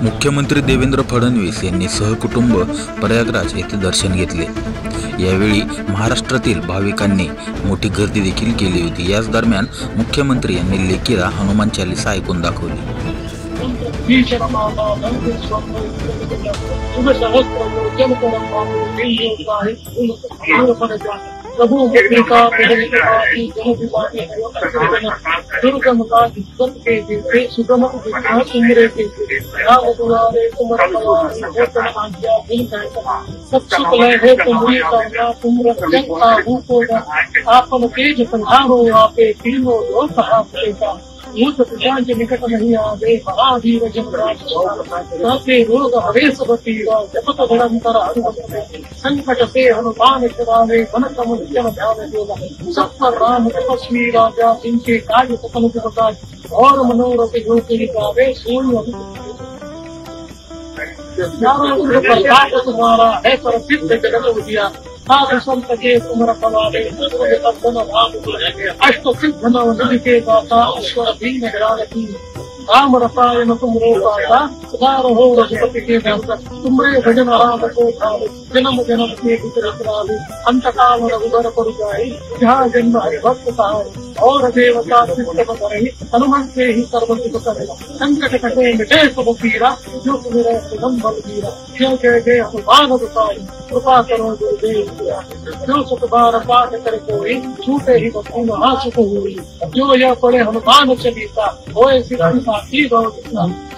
मुख्यमंत्री देवेंद्र फडणवीस यांनी सहकुटुंब प्रयागराज येथे दर्शन घेतले। यावेळी महाराष्ट्रातील भाविकांनी मोठी गर्दी देखील केली होती। याच दरम्यान मुख्यमंत्री यांनी लेकीरा हनुमान चालीसा ऐकून दाखवली। प्रभु का दुर्गम का के सुगम सुंदरे के राम दुलारे सब सुख लय है तुम्हारी करना तुम रक्षा होगा आपन तेज संहारो आपे तीनों लोक आपका मूर्त प्रजान के निकट नहीं आवे महावीर जमराज सबके रोग हरेश बतीरा जपत निरंतर हनुमंत संकट से हनुमान छुड़ावे मन क्रम जन ध्यान देना सब पर राम तपस्वी राजा जिनके कार्य सकल प्रकाश और मनोरथ जो के गावे सोई तुम्हारा है पर सिद्ध जगत दिया साधु संत के तुम रखवाले अष्ट सिद्ध नव के दाता ईश्वर दीन दयालु राम रसायन तुम रोगाता उदार हो रघुपति के दाता तुम्हारे भजन राम को भावे जन्म जन्म के वितरावे अंत काल रघुबर पर जाए जहाँ जन्म हरिभक्त सहाय और देवता सिद्ध करे हनुमान से ही सर्व सुख करे संकट कटे मिटे सब पीरा जो तुम्हें सुगम बल वीरा जय जय जय हनुमान गोसाई कृपा करो गुरुदेव जो सुख बार पाठ करे कोई छूटे ही बखून महासुख हुई जो यह पढ़े हनुमान चालीसा होए सिद्धि साथी गौर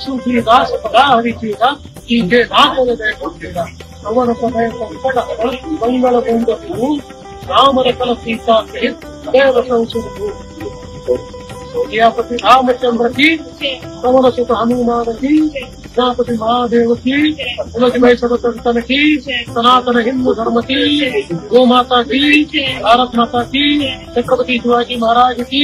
सुखी दास पदा हरि चीता कीजे नाथ देखो तेरा पवन समय संकट हरण मंगल मूंग राम रतन सीता सहित देव संसुर पति रामचंद्र की पवन सुत हनुमान की प्रजापति महादेव की तुलसीमय सर्वसंतन की सनातन हिंदू धर्म की गो माता की भारत माता की छत्रपति शिवाजी महाराज की